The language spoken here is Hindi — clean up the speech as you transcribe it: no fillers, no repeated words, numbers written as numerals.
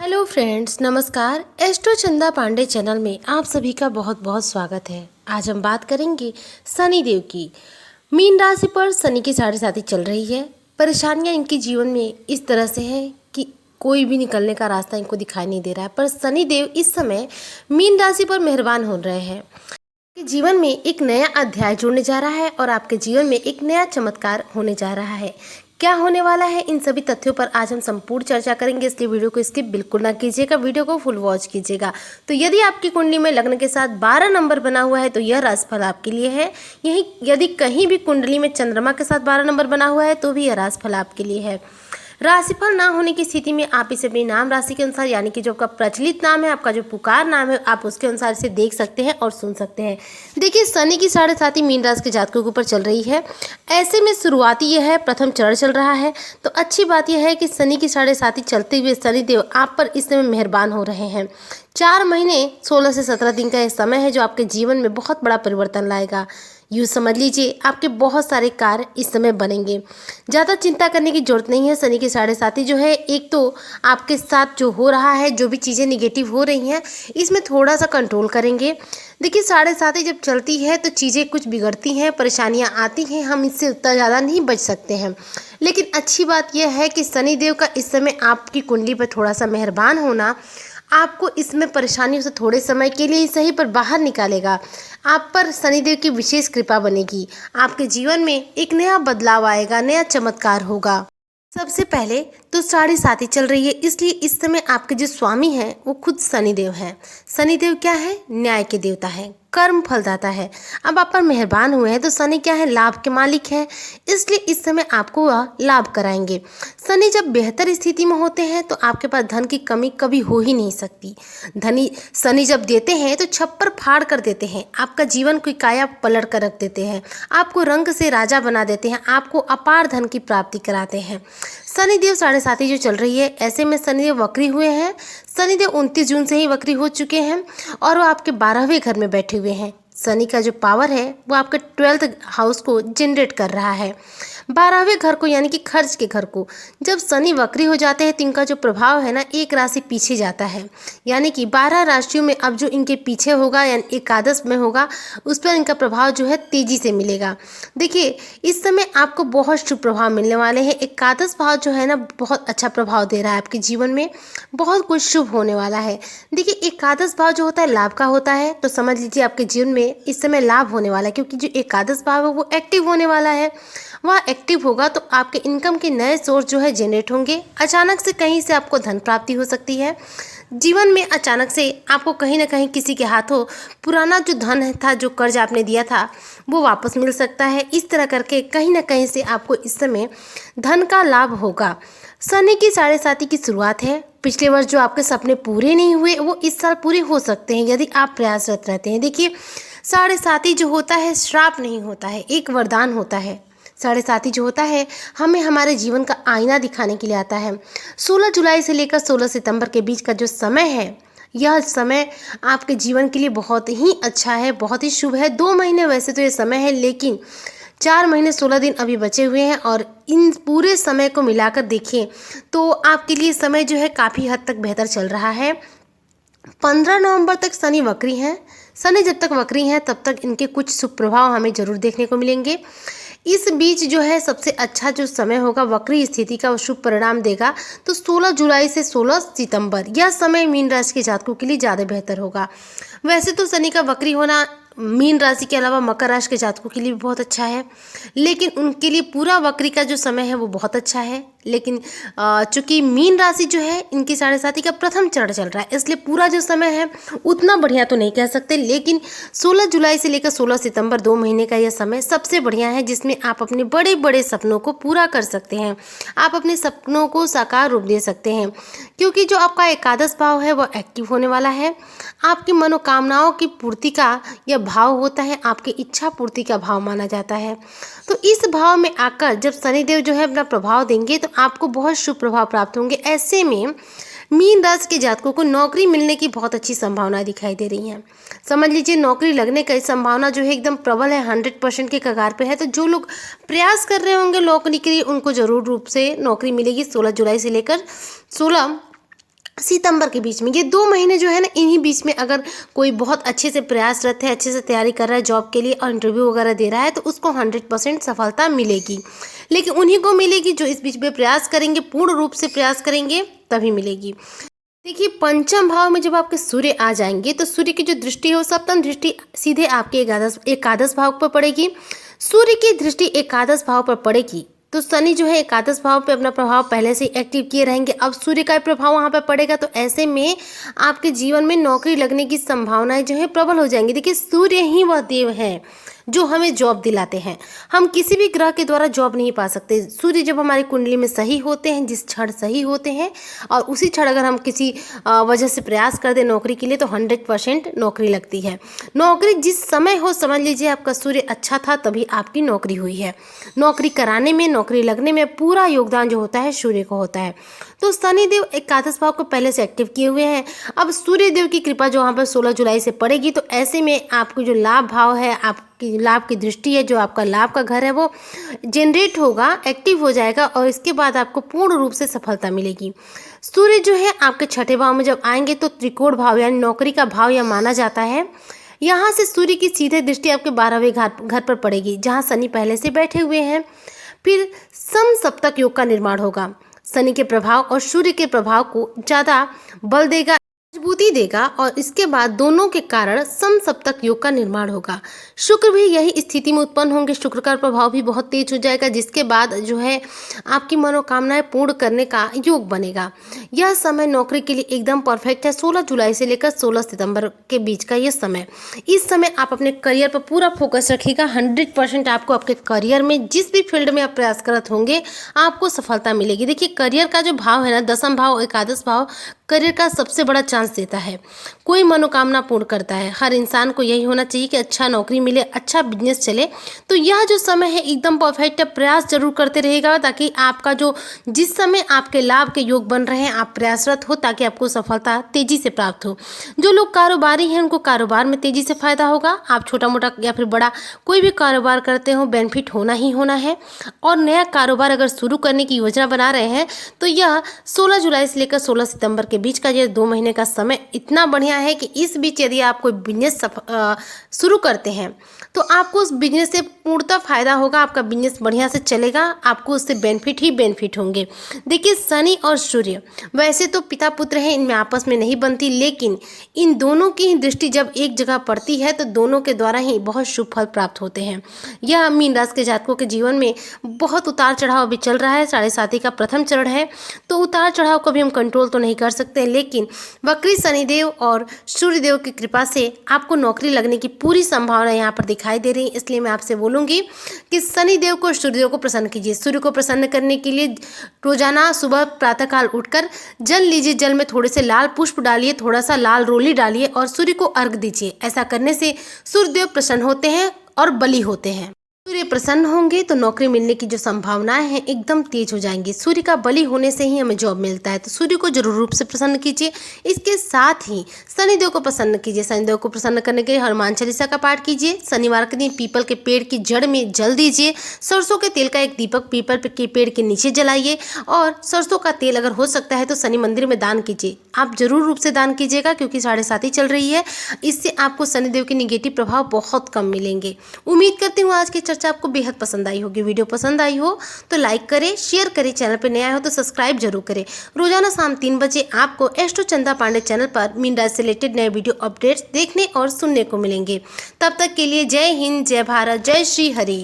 हेलो फ्रेंड्स, नमस्कार। एस्ट्रो चंदा पांडे चैनल में आप सभी का बहुत बहुत स्वागत है। आज हम बात करेंगे शनि देव की। मीन राशि पर शनि की साढ़े साथी चल रही है। परेशानियां इनके जीवन में इस तरह से है कि कोई भी निकलने का रास्ता इनको दिखाई नहीं दे रहा है, पर शनि देव इस समय मीन राशि पर मेहरबान हो रहे हैं। आपके जीवन में एक नया अध्याय जुड़ने जा रहा है और आपके जीवन में एक नया चमत्कार होने जा रहा है। क्या होने वाला है, इन सभी तथ्यों पर आज हम संपूर्ण चर्चा करेंगे, इसलिए वीडियो को स्किप बिल्कुल ना कीजिएगा, वीडियो को फुल वॉच कीजिएगा। तो यदि आपकी कुंडली में लग्न के साथ 12 नंबर बना हुआ है तो यह राशिफल आपके लिए है। यही यदि कहीं भी कुंडली में चंद्रमा के साथ 12 नंबर बना हुआ है तो भी यह राशिफल आपके लिए है। राशिफल ना होने की स्थिति में आप इसे अपनी नाम राशि के अनुसार, यानी कि जो आपका प्रचलित नाम है, आपका जो पुकार नाम है, आप उसके अनुसार इसे देख सकते हैं और सुन सकते हैं। देखिए, शनि की साढ़े साथी मीन राशि के जातकों के ऊपर चल रही है। ऐसे में शुरुआती यह है, प्रथम चरण चल रहा है, तो अच्छी बात यह है कि शनि की साढ़े साथी चलते हुए शनिदेव आप पर इस समय मेहरबान हो रहे हैं। 4 महीने 16 से 17 दिन का यह समय है जो आपके जीवन में बहुत बड़ा परिवर्तन लाएगा। यूँ समझ लीजिए, आपके बहुत सारे कार्य इस समय बनेंगे। ज़्यादा चिंता करने की जरूरत नहीं है। शनि के साढ़े साथी जो है, एक तो आपके साथ जो हो रहा है, जो भी चीज़ें निगेटिव हो रही हैं, इसमें थोड़ा सा कंट्रोल करेंगे। देखिए, साढ़े साथी जब चलती है तो चीज़ें कुछ बिगड़ती हैं, परेशानियां आती हैं, हम इससे उतना ज़्यादा नहीं बच सकते हैं। लेकिन अच्छी बात यह है कि शनिदेव का इस समय आपकी कुंडली पर थोड़ा सा मेहरबान होना आपको इसमें परेशानियों से थोड़े समय के लिए ही सही पर बाहर निकालेगा। आप पर शनिदेव की विशेष कृपा बनेगी। आपके जीवन में एक नया बदलाव आएगा, नया चमत्कार होगा। सबसे पहले तो साढ़े साथी चल रही है, इसलिए इस समय आपके जो स्वामी हैं वो खुद शनिदेव हैं। शनिदेव क्या है? न्याय के देवता है, कर्म फलदाता है। अब आप पर मेहरबान हुए हैं तो शनि क्या है? लाभ के मालिक हैं, इसलिए इस समय आपको वह लाभ कराएंगे। शनि जब बेहतर स्थिति में होते हैं तो आपके पास धन की कमी कभी हो ही नहीं सकती। धनी शनि जब देते हैं तो छप्पर फाड़ कर देते हैं, आपका जीवन की काया पलट कर रख देते हैं, आपको रंग से राजा बना देते हैं, आपको अपार धन की प्राप्ति कराते हैं। शनिदेव साढ़े साथी जो चल रही है, ऐसे में शनिदेव वक्री हुए हैं। शनिदेव 29 जून से ही वक्री हो चुके हैं और वो आपके 12वें घर में बैठे हुए हैं। शनि का जो पावर है वो आपके 12th हाउस को जनरेट कर रहा है, 12वें घर को, यानी कि खर्च के घर को। जब शनि वक्री हो जाते हैं तो इनका जो प्रभाव है ना, एक राशि पीछे जाता है, यानी कि 12 राशियों में अब जो इनके पीछे होगा, यानी एकादश में होगा, उस पर इनका प्रभाव जो है तेजी से मिलेगा। देखिए, इस समय आपको बहुत शुभ प्रभाव मिलने वाले हैं। एकादश भाव जो है ना, बहुत अच्छा प्रभाव दे रहा है आपके जीवन में, बहुत कुछ शुभ होने वाला है। देखिए, एकादश भाव जो होता है लाभ का होता है, तो समझ लीजिए आपके जीवन में इस समय लाभ होने वाला है, क्योंकि जो एकादश भाव है वो एक्टिव होने वाला है। वह एक्टिव होगा तो आपके इनकम के नए सोर्स जो है जनरेट होंगे। अचानक से कहीं से आपको धन प्राप्ति हो सकती है। जीवन में अचानक से आपको कहीं ना कहीं किसी के हाथों पुराना जो धन था, जो कर्ज आपने दिया था, वो वापस मिल सकता है। इस तरह करके कहीं ना कहीं से आपको इस समय धन का लाभ होगा। शनि की साढ़े साथी की शुरुआत है। पिछले वर्ष जो आपके सपने पूरे नहीं हुए वो इस साल पूरे हो सकते हैं यदि आप प्रयासरत रहते हैं। देखिए, साढ़े साथी जो होता है श्राप नहीं होता है, एक वरदान होता है। साढ़े साथी जो होता है हमें हमारे जीवन का आईना दिखाने के लिए आता है। 16 जुलाई से लेकर 16 सितंबर के बीच का जो समय है, यह समय आपके जीवन के लिए बहुत ही अच्छा है, बहुत ही शुभ है। 2 महीने वैसे तो ये समय है, लेकिन 4 महीने 16 दिन अभी बचे हुए हैं और इन पूरे समय को मिलाकर देखिए तो आपके लिए समय जो है काफ़ी हद तक बेहतर चल रहा है। 15 नवंबर तक शनि वक्री हैं। शनि जब तक वक्री हैं तब तक इनके कुछ शुभ प्रभाव हमें जरूर देखने को मिलेंगे। इस बीच जो है सबसे अच्छा जो समय होगा वक्री स्थिति का, वो शुभ परिणाम देगा। तो 16 जुलाई से 16 सितंबर यह समय मीन राशि के जातकों के लिए ज़्यादा बेहतर होगा। वैसे तो शनि का वक्री होना मीन राशि के अलावा मकर राशि के जातकों के लिए भी बहुत अच्छा है, लेकिन उनके लिए पूरा वक्री का जो समय है वो बहुत अच्छा है। लेकिन चूंकि मीन राशि जो है इनकी साढ़े साथी का प्रथम चरण चल रहा है, इसलिए पूरा जो समय है उतना बढ़िया तो नहीं कह सकते, लेकिन 16 जुलाई से लेकर 16 सितंबर 2 महीने का यह समय सबसे बढ़िया है, जिसमें आप अपने बड़े बड़े सपनों को पूरा कर सकते हैं, आप अपने सपनों को साकार रूप दे सकते हैं, क्योंकि जो आपका एकादश भाव है वह एक्टिव होने वाला है। आपकी मनोकामनाओं की पूर्ति का यह भाव होता है, आपकी इच्छा पूर्ति का भाव माना जाता है। तो इस भाव में आकर जब शनिदेव जो है अपना प्रभाव देंगे तो आपको बहुत शुभ प्रभाव प्राप्त होंगे। ऐसे में मीन राशि के जातकों को नौकरी मिलने की बहुत अच्छी संभावना दिखाई दे रही है। समझ लीजिए नौकरी लगने की संभावना जो है एकदम प्रबल है, 100% के कगार पे है। तो जो लोग प्रयास कर रहे होंगे नौकरी के लिए, उनको जरूर रूप से नौकरी मिलेगी 16 जुलाई से लेकर 16 सितंबर के बीच में, ये 2 महीने जो है ना, इन्हीं बीच में अगर कोई बहुत अच्छे से प्रयासरत है, अच्छे से तैयारी कर रहा है जॉब के लिए और इंटरव्यू वगैरह दे रहा है, तो उसको 100% सफलता मिलेगी। लेकिन उन्हीं को मिलेगी जो इस बीच में प्रयास करेंगे, पूर्ण रूप से प्रयास करेंगे, तभी मिलेगी। देखिए, पंचम भाव में जब आपके सूर्य आ जाएंगे तो सूर्य की जो दृष्टि है वो सप्तम दृष्टि सीधे आपके एकादश भाव पर पड़ेगी। सूर्य की दृष्टि एकादश भाव पर पड़ेगी तो शनि जो है एकादश भाव पे अपना प्रभाव पहले से ही एक्टिव किए रहेंगे। अब सूर्य का प्रभाव वहाँ पे पड़ेगा तो ऐसे में आपके जीवन में नौकरी लगने की संभावनाएं जो है प्रबल हो जाएंगी। देखिए, सूर्य ही वह देव है जो हमें जॉब दिलाते हैं। हम किसी भी ग्रह के द्वारा जॉब नहीं पा सकते। सूर्य जब हमारी कुंडली में सही होते हैं, जिस क्षण सही होते हैं, और उसी क्षण अगर हम किसी वजह से प्रयास कर दें नौकरी के लिए तो 100% नौकरी लगती है। नौकरी जिस समय हो, समझ लीजिए आपका सूर्य अच्छा था तभी आपकी नौकरी हुई है। नौकरी कराने में, नौकरी लगने में पूरा योगदान जो होता है सूर्य को होता है। तो शनिदेव एकादश भाव को पहले से एक्टिव किए हुए हैं। अब सूर्य देव की कृपा जो वहाँ पर 16 जुलाई से पड़ेगी तो ऐसे में आपको जो लाभ भाव है, आपकी लाभ की दृष्टि है, जो आपका लाभ का घर है वो जनरेट होगा, एक्टिव हो जाएगा और इसके बाद आपको पूर्ण रूप से सफलता मिलेगी। सूर्य जो है आपके छठे भाव में जब आएंगे तो त्रिकोण भाव यानी नौकरी का भाव यह माना जाता है। यहाँ से सूर्य की सीधे दृष्टि आपके 12वें घर पर पड़ेगी जहाँ शनि पहले से बैठे हुए हैं। फिर समसप्तक योग का निर्माण होगा। शनि के प्रभाव और सूर्य के प्रभाव को ज़्यादा बल देगा, मजबूती देगा और इसके बाद दोनों के कारण समसप्तक योग का निर्माण होगा। शुक्र भी यही स्थिति में उत्पन्न होंगे। शुक्र का प्रभाव भी बहुत तेज हो जाएगा जिसके बाद जो है आपकी मनोकामनाएं पूर्ण करने का योग बनेगा। यह समय नौकरी के लिए एकदम परफेक्ट है। 16 जुलाई से लेकर 16 सितंबर के बीच का यह समय, इस समय आप अपने करियर पर पूरा फोकस रखिएगा। 100% आपको आपके करियर में जिस भी फील्ड में आप प्रयासरत होंगे आपको सफलता मिलेगी। देखिए, करियर का जो भाव है ना, दसम भाव, एकादश भाव, करियर का सबसे बड़ा चांस देता है। कोई मनोकामना पूर्ण करता है। हर इंसान को यही होना चाहिए कि अच्छा नौकरी मिले, अच्छा बिजनेस चले। तो यह जो समय है एकदम परफेक्ट है। प्रयास जरूर करते रहेगा ताकि आपका जो जिस समय आपके लाभ के योग बन रहे हैं आप प्रयासरत हो ताकि आपको सफलता तेजी से प्राप्त हो। जो लोग कारोबारी हैं उनको कारोबार में तेजी से फायदा होगा। आप छोटा मोटा या फिर बड़ा कोई भी कारोबार करते हो बेनिफिट होना ही होना है। और नया कारोबार अगर शुरू करने की योजना बना रहे हैं तो यह 16 जुलाई से लेकर 16 सितंबर के बीच का ये 2 महीने का समय इतना बढ़िया है कि इस बीच यदि आप कोई बिजनेस शुरू करते हैं तो आपको उस बिजनेस से पूर्णतः फायदा होगा। आपका बिजनेस बढ़िया से चलेगा, आपको उससे बेनिफिट ही बेनिफिट होंगे। देखिए, शनि और सूर्य वैसे तो पिता पुत्र हैं, इनमें आपस में नहीं बनती, लेकिन इन दोनों की दृष्टि जब एक जगह पड़ती है तो दोनों के द्वारा ही बहुत शुभ फल प्राप्त होते हैं। यह मीन राशि के जातकों के जीवन में बहुत उतार चढ़ाव अभी चल रहा है। 7.5 का प्रथम चरण है तो उतार चढ़ाव को भी हम कंट्रोल तो नहीं कर सकते, लेकिन वक्री शनिदेव और सूर्यदेव की कृपा से आपको नौकरी लगने की पूरी संभावना यहाँ पर दिखाई दे रही है। इसलिए मैं आपसे बोलूँगी कि शनिदेव को, सूर्यदेव को प्रसन्न कीजिए। सूर्य को प्रसन्न करने के लिए रोजाना सुबह प्रातःकाल उठकर जल लीजिए, जल में थोड़े से लाल पुष्प डालिए, थोड़ा सा लाल रोली डालिए और सूर्य को अर्घ दीजिए। ऐसा करने से सूर्यदेव प्रसन्न होते हैं और बली होते हैं। सूर्य प्रसन्न होंगे तो नौकरी मिलने की जो संभावनाएं हैं एकदम तेज हो जाएंगी। सूर्य का बलि होने से ही हमें जॉब मिलता है, तो सूर्य को जरूर रूप से प्रसन्न कीजिए। इसके साथ ही शनिदेव को प्रसन्न कीजिए। शनिदेव को प्रसन्न करने के लिए हनुमान चालीसा का पाठ कीजिए। शनिवार के दिन पीपल के पेड़ की जड़ में जल दीजिए। सरसों के तेल का एक दीपक पीपल के पेड़ के नीचे जलाइए और सरसों का तेल अगर हो सकता है तो शनि मंदिर में दान कीजिए। आप जरूर रूप से दान कीजिएगा क्योंकि 7.5 चल रही है। इससे आपको शनिदेव के निगेटिव प्रभाव बहुत कम मिलेंगे। उम्मीद करती हूँ आज की चर्चा आपको बेहद पसंद आई होगी। वीडियो पसंद आई हो तो लाइक करें, शेयर करें, चैनल पर नया हो तो सब्सक्राइब जरूर करें। रोजाना शाम 3 बजे आपको एस्ट्रो चंदा पांडे चैनल पर मीन राशि से रिलेटेड नए वीडियो अपडेट्स देखने और सुनने को मिलेंगे। तब तक के लिए जय हिंद, जय भारत, जय श्री हरि।